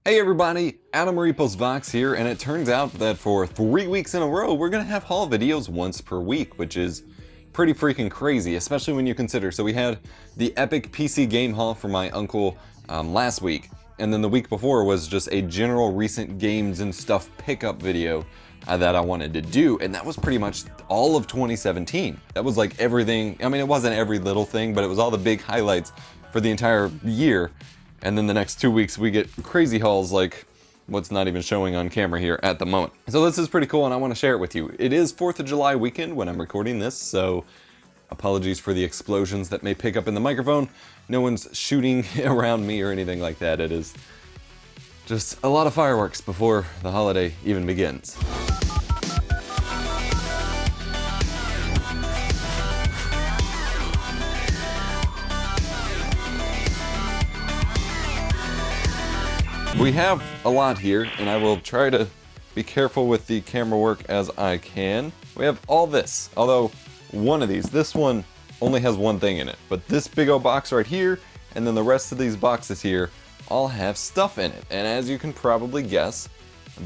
Hey everybody, Adam EposVox here, and it turns out that for 3 weeks in a row, we're gonna have haul videos once per week, which is pretty freaking crazy, especially when you consider. So we had the epic PC game haul for my uncle last week, and then the week before was just a general recent games and stuff pickup video that I wanted to do, and that was pretty much all of 2017. That was like everything. I mean, it wasn't every little thing, but it was all the big highlights for the entire year. And then the next 2 weeks we get crazy hauls like what's not even showing on camera here at the moment. So this is pretty cool and I want to share it with you. It is 4th of July weekend when I'm recording this, so apologies for the explosions that may pick up in the microphone. No one's shooting around me or anything like that. It is just a lot of fireworks before the holiday even begins. We have a lot here, and I will try to be careful with the camera work as I can. We have all this, although one of these, this one only has one thing in it, but this big old box right here, and then the rest of these boxes here, all have stuff in it. And as you can probably guess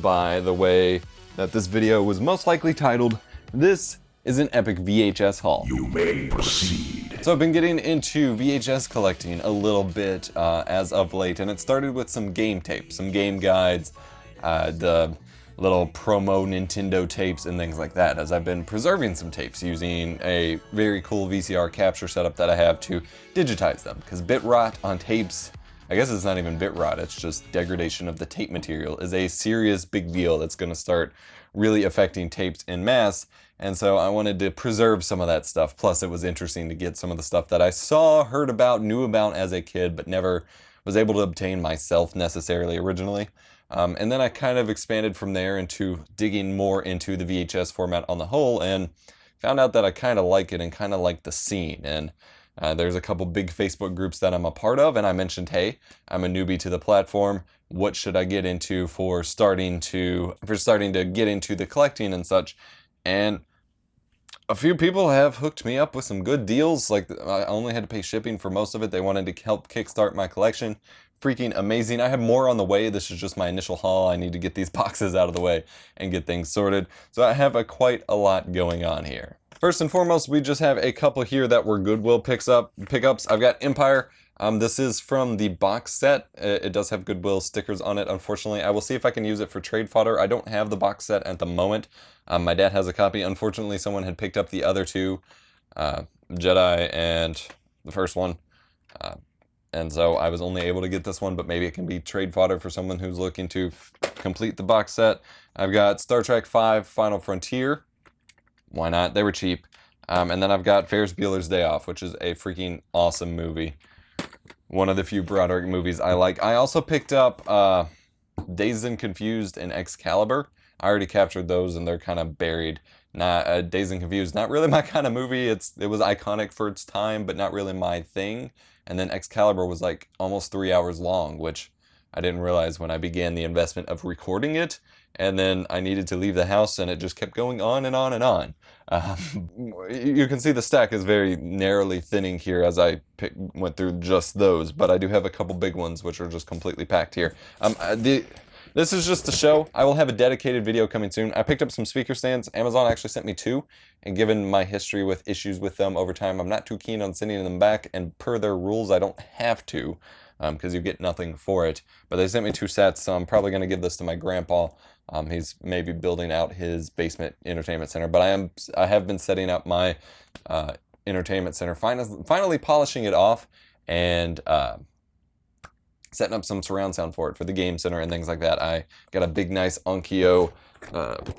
by the way that this video was most likely titled, this is an epic VHS haul. You may proceed. So I've been getting into VHS collecting a little bit as of late, and it started with some game tapes, some game guides, the little promo Nintendo tapes and things like that, as I've been preserving some tapes using a very cool VCR capture setup that I have to digitize them, because bit rot on tapes, I guess it's not even bit rot, it's just degradation of the tape material, is a serious big deal that's going to start really affecting tapes en masse. And so I wanted to preserve some of that stuff. Plus it was interesting to get some of the stuff that I saw, heard about, knew about as a kid, but never was able to obtain myself necessarily originally. And then I kind of expanded from there into digging more into the VHS format on the whole, and found out that I kind of like it and kind of like the scene. And there's a couple big Facebook groups that I'm a part of, and I mentioned, hey, I'm a newbie to the platform. What should I get into for starting to get into the collecting and such? And a few people have hooked me up with some good deals. Like, I only had to pay shipping for most of it. They wanted to help kickstart my collection. Freaking amazing. I have more on the way. This is just my initial haul. I need to get these boxes out of the way and get things sorted. So I have quite a lot going on here. First and foremost, we just have a couple here that were Goodwill pickups. I've got Empire. This is from the box set. It does have Goodwill stickers on it, unfortunately. I will see if I can use it for trade fodder. I don't have the box set at the moment. My dad has a copy. Unfortunately, someone had picked up the other two, Jedi and the first one. And so I was only able to get this one, but maybe it can be trade fodder for someone who's looking to complete the box set. I've got Star Trek V Final Frontier. Why not? They were cheap. And then I've got Ferris Bueller's Day Off, which is a freaking awesome movie. One of the few Broderick movies I like. I also picked up Dazed and Confused and Excalibur. I already captured those and they're kind of buried. Dazed and Confused, not really my kind of movie. It was iconic for its time, but not really my thing. And then Excalibur was like almost 3 hours long, which I didn't realize when I began the investment of recording it. And then I needed to leave the house and it just kept going on and on and on. You can see the stack is very narrowly thinning here as I went through just those, but I do have a couple big ones which are just completely packed here. This is just a show. I will have a dedicated video coming soon. I picked up some speaker stands. Amazon actually sent me 2, and given my history with issues with them over time, I'm not too keen on sending them back, and per their rules, I don't have to, because you get nothing for it. But they sent me 2 sets, so I'm probably going to give this to my grandpa. He's maybe building out his basement entertainment center, but I have been setting up my entertainment center, finally polishing it off, and setting up some surround sound for it for the game center and things like that. I got a big nice Onkyo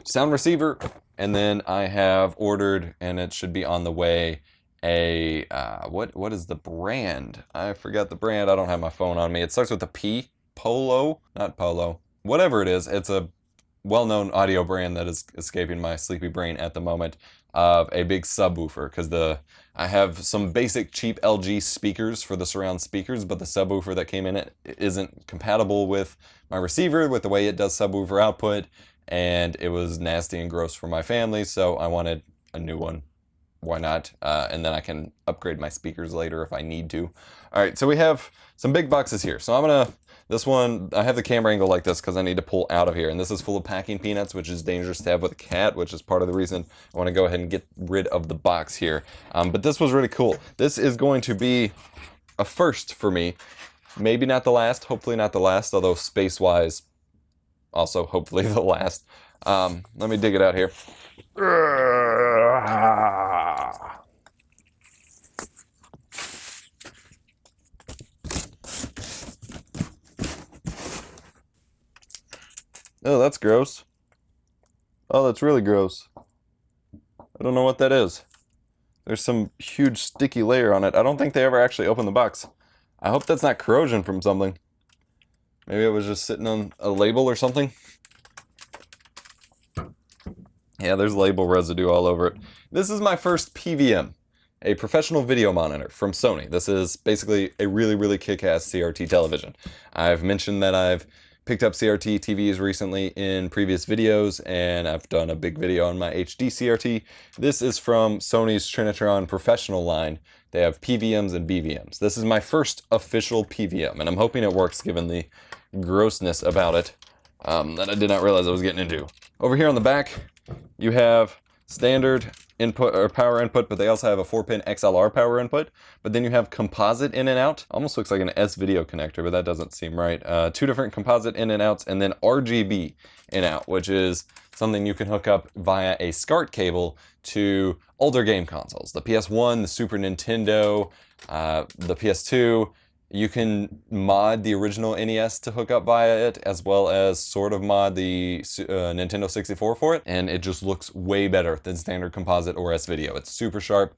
sound receiver, and then I have ordered, and it should be on the way, a what is the brand? I forgot the brand. I don't have my phone on me. It starts with a P. Not Polo. Whatever it is, it's a well-known audio brand that is escaping my sleepy brain at the moment, of a big subwoofer, because I have some basic cheap LG speakers for the surround speakers, but the subwoofer that came in it isn't compatible with my receiver, with the way it does subwoofer output, and it was nasty and gross for my family, so I wanted a new one. Why not? And then I can upgrade my speakers later if I need to. All right, so we have some big boxes here. So I'm gonna This one, I have the camera angle like this because I need to pull out of here. And this is full of packing peanuts, which is dangerous to have with a cat, which is part of the reason I want to go ahead and get rid of the box here. But this was really cool. This is going to be a first for me. Maybe not the last, hopefully not the last, although space-wise, also hopefully the last. Let me dig it out here. Oh, that's gross. Oh, that's really gross. I don't know what that is. There's some huge sticky layer on it. I don't think they ever actually opened the box. I hope that's not corrosion from something. Maybe it was just sitting on a label or something. Yeah, there's label residue all over it. This is my first PVM, a professional video monitor from Sony. This is basically a really, really kick-ass CRT television. I've mentioned that I've picked up CRT TVs recently in previous videos, and I've done a big video on my HD CRT. This is from Sony's Trinitron Professional line. They have PVMs and BVMs. This is my first official PVM, and I'm hoping it works given the grossness about it that I did not realize I was getting into. Over here on the back, you have standard input or power input, but they also have a 4-pin XLR power input. But then you have composite in and out. Almost looks like an S-video connector, but that doesn't seem right. 2 different composite in and outs, and then RGB in out, which is something you can hook up via a SCART cable to older game consoles. The PS1, the Super Nintendo, the PS2. You can mod the original NES to hook up via it, as well as sort of mod the Nintendo 64 for it, and it just looks way better than standard composite or S-video. It's super sharp.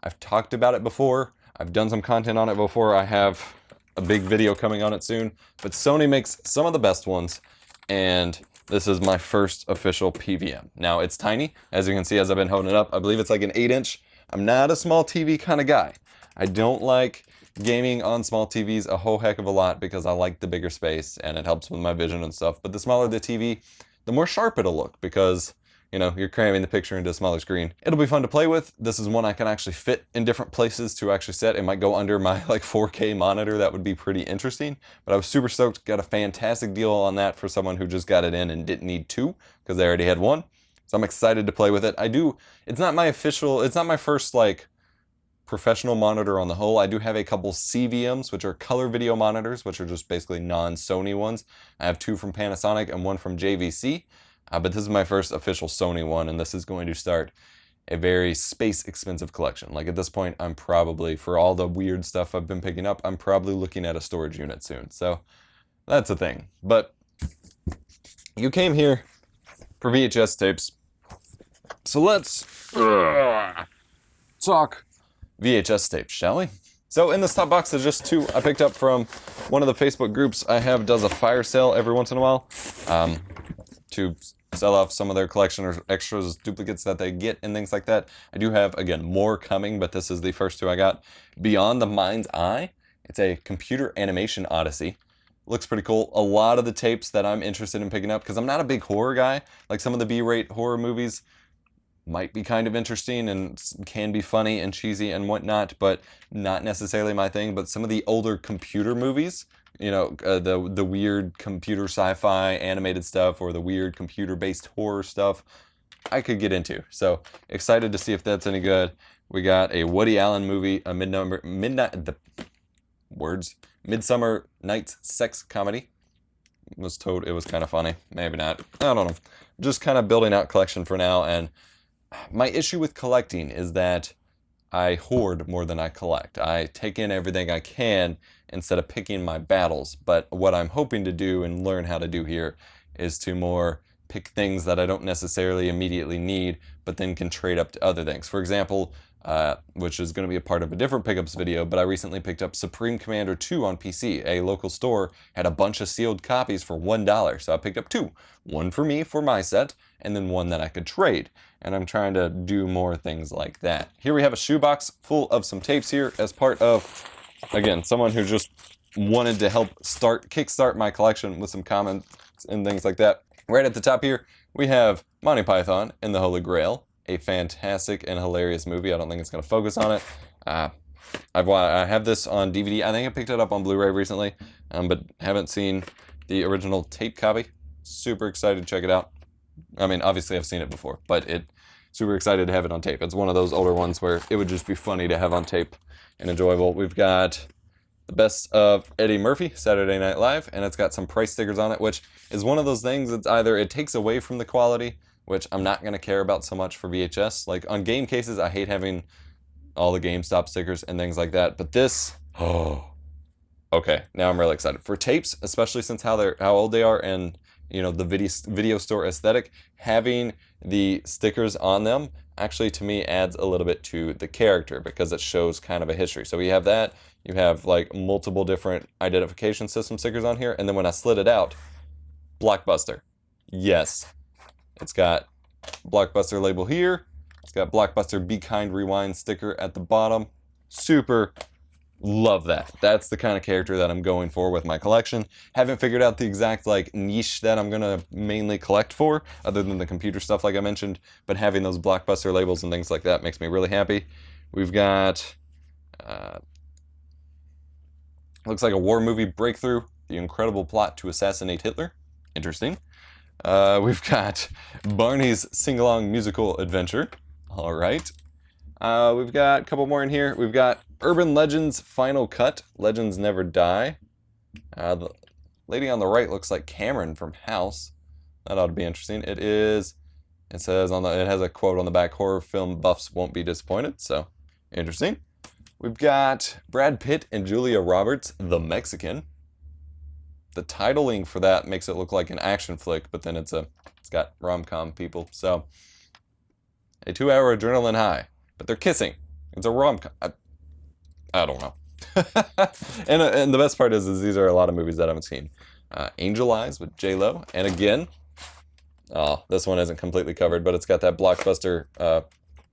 I've talked about it before. I've done some content on it before. I have a big video coming on it soon, but Sony makes some of the best ones, and this is my first official PVM. Now, it's tiny, as you can see as I've been holding it up. I believe it's like an 8-inch. I'm not a small TV kind of guy. I don't like gaming on small TVs a whole heck of a lot because I like the bigger space and it helps with my vision and stuff. But the smaller the TV, the more sharp it'll look because, you know, you're cramming the picture into a smaller screen. It'll be fun to play with. This is one I can actually fit in different places to actually set. It might go under my like 4K monitor. That would be pretty interesting. But I was super stoked. Got a fantastic deal on that for someone who just got it in and didn't need 2 because they already had 1. So I'm excited to play with it. It's not my first like professional monitor on the whole. I do have a couple CVMs, which are color video monitors, which are just basically non-Sony ones. I have 2 from Panasonic and 1 from JVC, but this is my first official Sony one, and this is going to start a very space-expensive collection. Like at this point, I'm probably, for all the weird stuff I've been picking up, I'm probably looking at a storage unit soon. So that's a thing. But you came here for VHS tapes, so let's talk VHS tapes, shall we? So in this top box, there's just 2 I picked up from one of the Facebook groups I have does a fire sale every once in a while to sell off some of their collection or extras, duplicates that they get and things like that. I do have, again, more coming, but this is the first 2 I got. Beyond the Mind's Eye. It's a computer animation odyssey. Looks pretty cool. A lot of the tapes that I'm interested in picking up, because I'm not a big horror guy, like some of the B-rate horror movies might be kind of interesting and can be funny and cheesy and whatnot, but not necessarily my thing. But some of the older computer movies, you know, the weird computer sci-fi animated stuff or the weird computer-based horror stuff, I could get into. So excited to see if that's any good. We got a Woody Allen movie, a Midsummer Night's Sex Comedy. Was told it was kind of funny. Maybe not. I don't know. Just kind of building out collection for now, and my issue with collecting is that I hoard more than I collect. I take in everything I can instead of picking my battles. But what I'm hoping to do and learn how to do here is to more pick things that I don't necessarily immediately need, but then can trade up to other things. For example, which is going to be a part of a different pickups video, but I recently picked up Supreme Commander 2 on PC. A local store had a bunch of sealed copies for $1, so I picked up 2. One for me, for my set, and then one that I could trade. And I'm trying to do more things like that. Here we have a shoebox full of some tapes here as part of, again, someone who just wanted to help kickstart my collection with some comments and things like that. Right at the top here, we have Monty Python and the Holy Grail, a fantastic and hilarious movie. I don't think it's going to focus on it. I have this on DVD. I think I picked it up on Blu-ray recently, but haven't seen the original tape copy. Super excited to check it out. I mean, obviously I've seen it before, but super excited to have it on tape. It's one of those older ones where it would just be funny to have on tape and enjoyable. We've got the best of Eddie Murphy, Saturday Night Live, and it's got some price stickers on it, which is one of those things that's either it takes away from the quality, which I'm not going to care about so much for VHS. Like on game cases, I hate having all the GameStop stickers and things like that, but this, oh, okay, now I'm really excited. For tapes, especially since how old they are and, you know, the video store aesthetic, having the stickers on them actually to me adds a little bit to the character because it shows kind of a history. So we have that, you have like multiple different identification system stickers on here, and then when I slid it out, Blockbuster. Yes, it's got Blockbuster label here. It's got Blockbuster Be Kind Rewind sticker at the bottom. Super love that. That's the kind of character that I'm going for with my collection. Haven't figured out the exact like niche that I'm gonna mainly collect for, other than the computer stuff like I mentioned, but having those Blockbuster labels and things like that makes me really happy. We've got, looks like a war movie breakthrough, the incredible plot to assassinate Hitler. Interesting. We've got Barney's Sing-Along Musical Adventure. All right. We've got a couple more in here. We've got Urban Legends Final Cut, Legends Never Die. The lady on the right looks like Cameron from House. That ought to be interesting. It says it has a quote on the back, horror film buffs won't be disappointed, so interesting. We've got Brad Pitt and Julia Roberts, The Mexican. The titling for that makes it look like an action flick, but then it's got rom-com people, so a 2-hour adrenaline high. But they're kissing. It's a rom-com. I don't know. and the best part is these are a lot of movies that I haven't seen. Angel Eyes with J-Lo. And again, this one isn't completely covered, but it's got that Blockbuster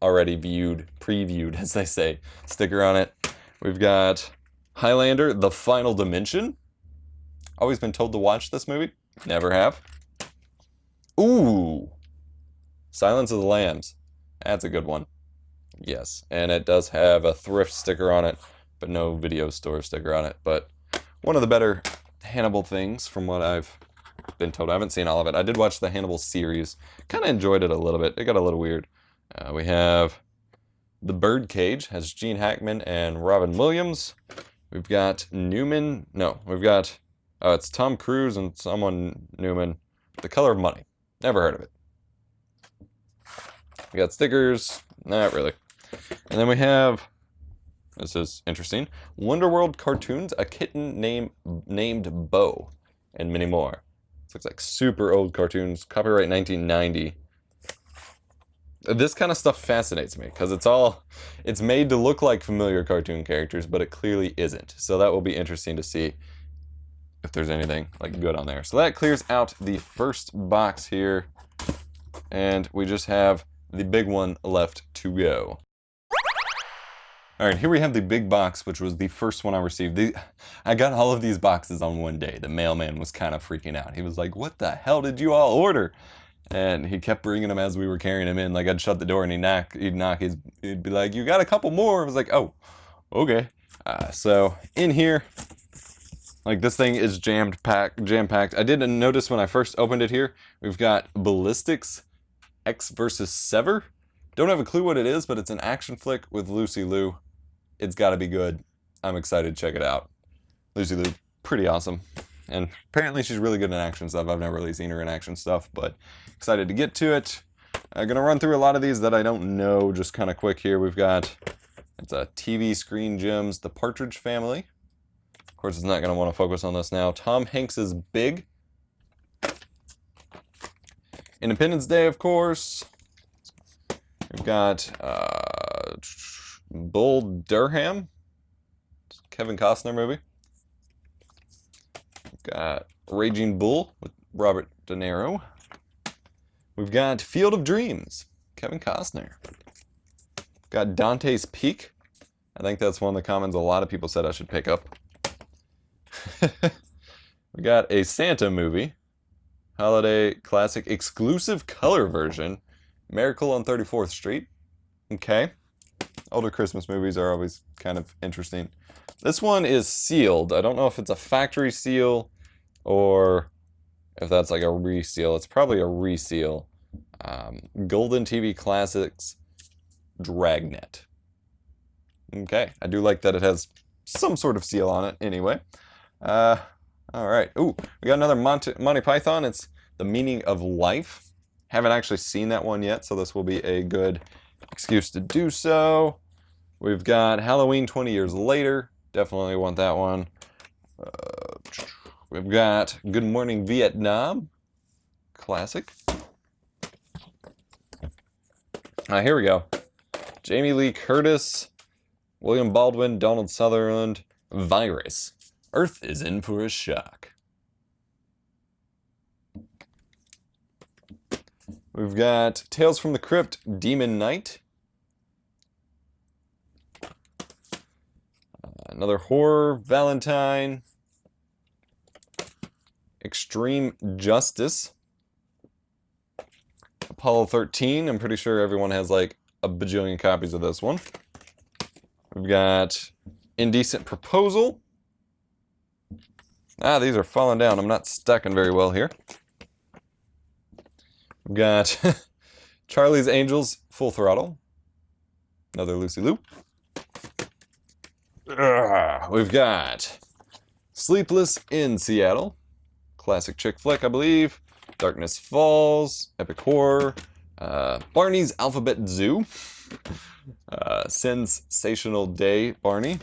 already previewed, as they say, sticker on it. We've got Highlander, The Final Dimension. Always been told to watch this movie. Never have. Ooh. Silence of the Lambs. That's a good one. Yes, and it does have a thrift sticker on it, but no video store sticker on it. But one of the better Hannibal things from what I've been told. I haven't seen all of it. I did watch the Hannibal series. Kind of enjoyed it a little bit. It got a little weird. We have The Birdcage. Has Gene Hackman and Robin Williams. We've got Newman. No, we've got... it's Tom Cruise and someone Newman. The Color of Money. Never heard of it. We got stickers. Not really. And then we have, this is interesting, Wonderworld Cartoons, A Kitten Named Bo, and many more. This looks like super old cartoons, copyright 1990. This kind of stuff fascinates me, because it's made to look like familiar cartoon characters, but it clearly isn't. So that will be interesting to see if there's anything like good on there. So that clears out the first box here, and we just have the big one left to go. Alright, here we have the big box, which was the first one I received. I got all of these boxes on one day. The mailman was kind of freaking out. He was like, what the hell did you all order? And he kept bringing them as we were carrying them in. Like, I'd shut the door and he'd knock, he'd be like, you got a couple more? I was like, oh, okay. So in here, like, this thing is jam-packed. I didn't notice when I first opened it here, we've got Ballistics X vs. Sever. Don't have a clue what it is, but it's an action flick with Lucy Liu. It's got to be good. I'm excited to check it out. Lucy Liu, pretty awesome. And apparently she's really good in action stuff. I've never really seen her in action stuff, but excited to get to it. I'm going to run through a lot of these that I don't know just kind of quick here. We've got, it's a TV Screen Gems, The Partridge Family. Of course, it's not going to want to focus on this now. Tom Hanks's Big. Independence Day, of course. We've got Bull Durham, Kevin Costner movie. We've got Raging Bull with Robert De Niro. We've got Field of Dreams, Kevin Costner. We've got Dante's Peak. I think that's one of the commons a lot of people said I should pick up. We got a Santa movie. Holiday Classic Exclusive Color Version. Miracle on 34th Street. Okay. Older Christmas movies are always kind of interesting. This one is sealed. I don't know if it's a factory seal or if that's like a reseal. It's probably a reseal. Golden TV Classics Dragnet. Okay, I do like that it has some sort of seal on it anyway. Alright. Ooh, we got another Monty Python. It's The Meaning of Life. Haven't actually seen that one yet, so this will be a good excuse to do so. We've got Halloween 20 Years Later. Definitely want that one. We've got Good Morning Vietnam. Classic. Here we go. Jamie Lee Curtis, William Baldwin, Donald Sutherland, Virus. Earth is in for a shock. We've got Tales from the Crypt, Demon Knight. Another horror, Valentine. Extreme Justice. Apollo 13. I'm pretty sure everyone has like a bajillion copies of this one. We've got Indecent Proposal. These are falling down. I'm not stacking very well here. We've got Charlie's Angels, Full Throttle. Another Lucy Lou. We've got Sleepless in Seattle. Classic chick flick, I believe. Darkness Falls. Epic horror. Barney's Alphabet Zoo. Sensational Day, Barney.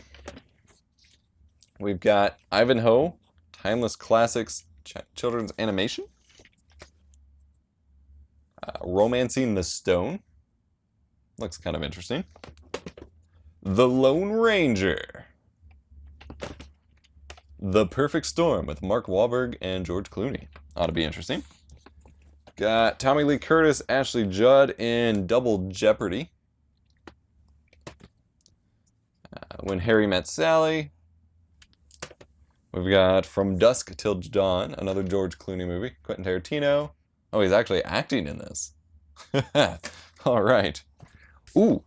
We've got Ivanhoe. Timeless Classics Children's Animation. Romancing the Stone. Looks kind of interesting. The Lone Ranger. The Perfect Storm with Mark Wahlberg and George Clooney. Ought to be interesting. Got Tommy Lee Curtis, Ashley Judd in Double Jeopardy. When Harry Met Sally. We've got From Dusk Till Dawn, another George Clooney movie. Quentin Tarantino. Oh, he's actually acting in this. All right. Ooh,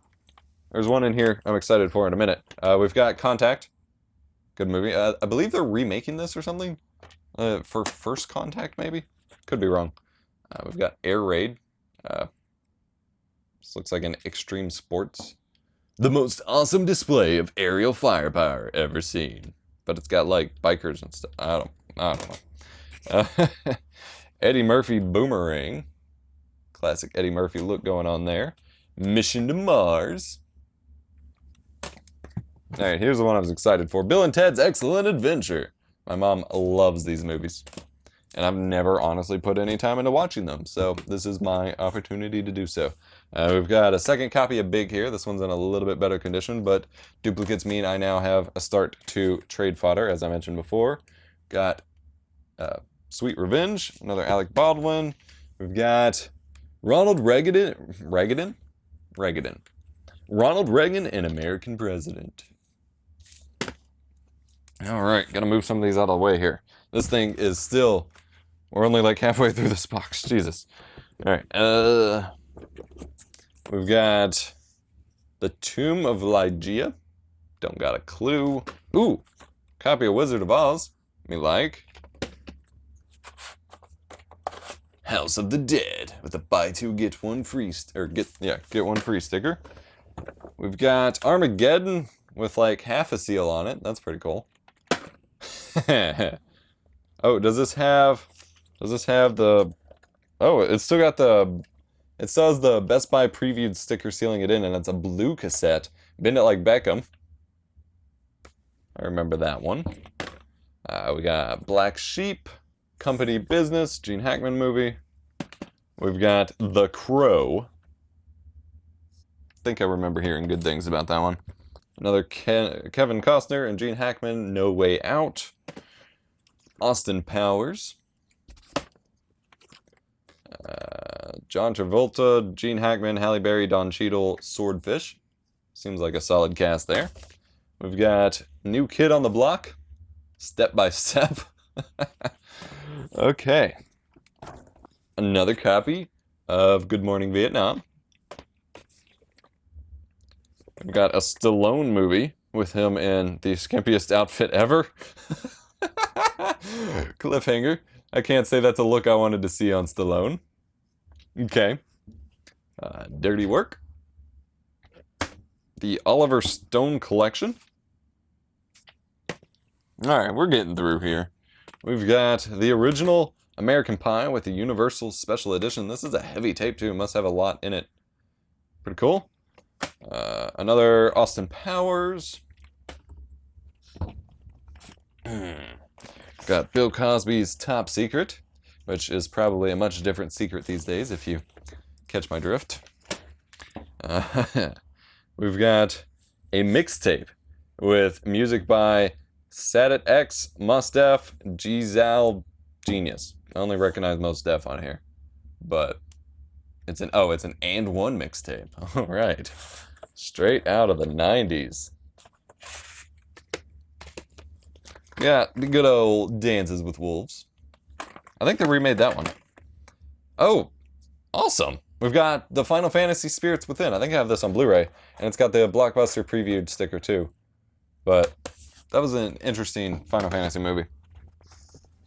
there's one in here I'm excited for in a minute. We've got Contact. Good movie. I believe they're remaking this or something. For First Contact, maybe? Could be wrong. We've got Air Raid. This looks like an extreme sports. The most awesome display of aerial firepower ever seen. But it's got like bikers and stuff. I don't know. Eddie Murphy Boomerang. Classic Eddie Murphy look going on there. Mission to Mars. Alright, here's the one I was excited for. Bill and Ted's Excellent Adventure. My mom loves these movies. And I've never honestly put any time into watching them. So this is my opportunity to do so. We've got a second copy of Big here. This one's in a little bit better condition, but duplicates mean I now have a start to trade fodder, as I mentioned before. Got Sweet Revenge, another Alec Baldwin. We've got Ronald Reagan, an American President. All right, gotta move some of these out of the way here. This thing is still, we're only like halfway through this box, Jesus. All right, we've got The Tomb of Lygia. Don't got a clue. Ooh, copy of Wizard of Oz. Me like. House of the Dead with a buy two get one free get one free sticker. We've got Armageddon with like half a seal on it. That's pretty cool. Oh, does this have the, oh, it's still got the, it still has the Best Buy previewed sticker sealing it in, and it's a blue cassette. Bend it like Beckham. I remember that one. We got Black Sheep, Company Business, Gene Hackman movie. We've got The Crow. I think I remember hearing good things about that one. Another Kevin Costner and Gene Hackman, No Way Out. Austin Powers. John Travolta, Gene Hackman, Halle Berry, Don Cheadle, Swordfish. Seems like a solid cast there. We've got New Kid on the Block, Step by Step. Okay. Another copy of Good Morning Vietnam. We've got a Stallone movie with him in the skimpiest outfit ever. Cliffhanger. I can't say that's a look I wanted to see on Stallone. Okay. Dirty Work. The Oliver Stone collection. Alright, we're getting through here. We've got the original American Pie with the Universal Special Edition. This is a heavy tape too. It must have a lot in it. Pretty cool. Another Austin Powers. Got Bill Cosby's Top Secret, which is probably a much different secret these days if you catch my drift. We've got a mixtape with music by Sadat X, Mos Def, Gzal Genius. I only recognize Mos Def on here, but it's an and one mixtape. All right, straight out of the 90s. Yeah, the good old Dances with Wolves. I think they remade that one. Oh, awesome. We've got the Final Fantasy Spirits Within. I think I have this on Blu-ray, and it's got the Blockbuster previewed sticker too. But that was an interesting Final Fantasy movie.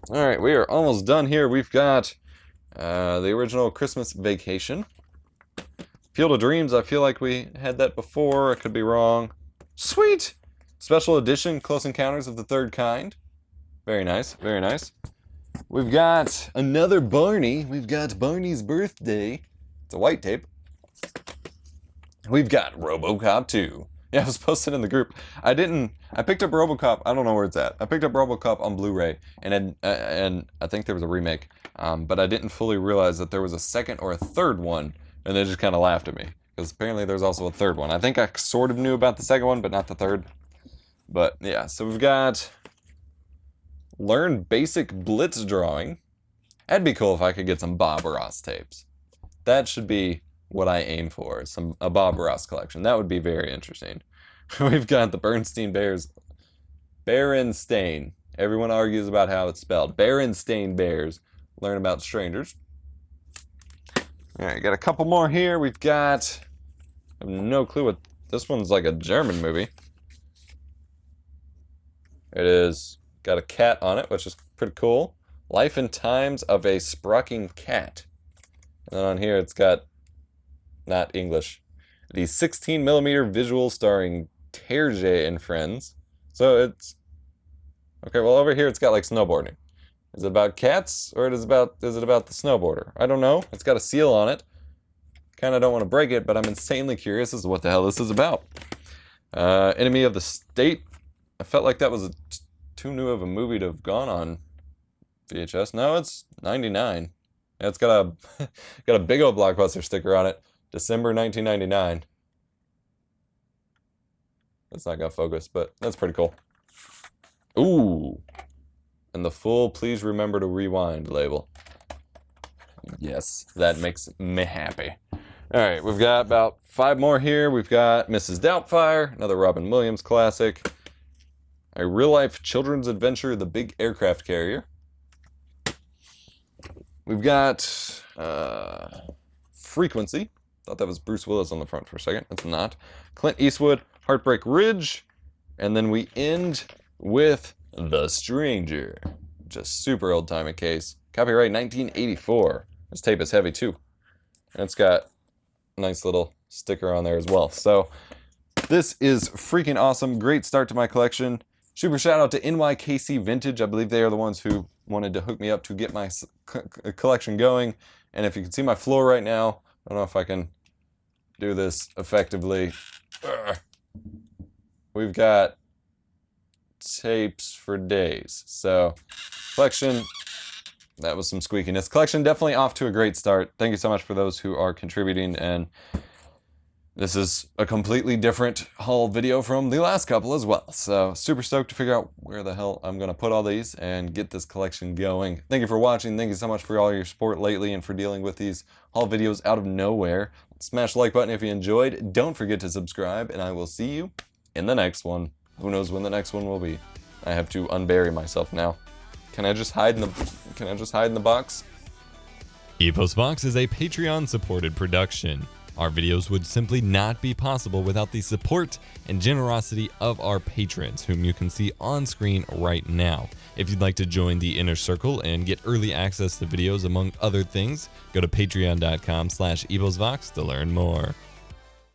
Alright, we are almost done here. We've got the original Christmas Vacation. Field of Dreams, I feel like we had that before. I could be wrong. Sweet! Special edition, Close Encounters of the Third Kind. Very nice, very nice. We've got another Barney. We've got Barney's Birthday. It's a white tape. We've got Robocop 2. Yeah, it was posted in the group. I picked up Robocop, I don't know where it's at. I picked up Robocop on Blu-ray, and I think there was a remake. But I didn't fully realize that there was a second or a third one, and they just kind of laughed at me. Because apparently there's also a third one. I think I sort of knew about the second one, but not the third. But yeah, so we've got Learn Basic Blitz Drawing. That'd be cool if I could get some Bob Ross tapes. That should be what I aim for, a Bob Ross collection. That would be very interesting. We've got the Bernstein Bears. Berenstain. Everyone argues about how it's spelled. Berenstain Bears. Learn about strangers. Alright, got a couple more here. We've got... I have no clue what... This one's like a German movie. It is got a cat on it, which is pretty cool. Life and Times of a Sprocking Cat. And then on here it's got, not English, the 16mm visual starring Terje and Friends. So it's, okay, well over here it's got like snowboarding. Is it about cats, or is it about the snowboarder? I don't know. It's got a seal on it. Kind of don't want to break it, but I'm insanely curious as to what the hell this is about. Enemy of the State. I felt like that was too new of a movie to have gone on VHS. No, it's 99. Yeah, it's got a big old Blockbuster sticker on it. December 1999. That's not gonna focus, but that's pretty cool. Ooh. And the full Please Remember to Rewind label. Yes, that makes me happy. Alright, we've got about 5 more here. We've got Mrs. Doubtfire, another Robin Williams classic. A real-life children's adventure, The Big Aircraft Carrier. We've got Frequency. Thought that was Bruce Willis on the front for a second. It's not. Clint Eastwood, Heartbreak Ridge. And then we end with The Stranger. Just super old-timey case. Copyright 1984. This tape is heavy too. And it's got a nice little sticker on there as well. So this is freaking awesome. Great start to my collection. Super shout out to NYKC Vintage. I believe they are the ones who wanted to hook me up to get my collection going. And if you can see my floor right now, I don't know if I can do this effectively. We've got tapes for days. So collection, that was some squeakiness. Collection definitely off to a great start. Thank you so much for those who are contributing, and this is a completely different haul video from the last couple as well. So super stoked to figure out where the hell I'm gonna put all these and get this collection going. Thank you for watching. Thank you so much for all your support lately and for dealing with these haul videos out of nowhere. Smash the like button if you enjoyed. Don't forget to subscribe, and I will see you in the next one. Who knows when the next one will be? I have to unbury myself now. Can I just hide in the box? EposVox is a Patreon-supported production. Our videos would simply not be possible without the support and generosity of our patrons, whom you can see on screen right now. If you'd like to join the inner circle and get early access to videos among other things, go to patreon.com/EposVox to learn more.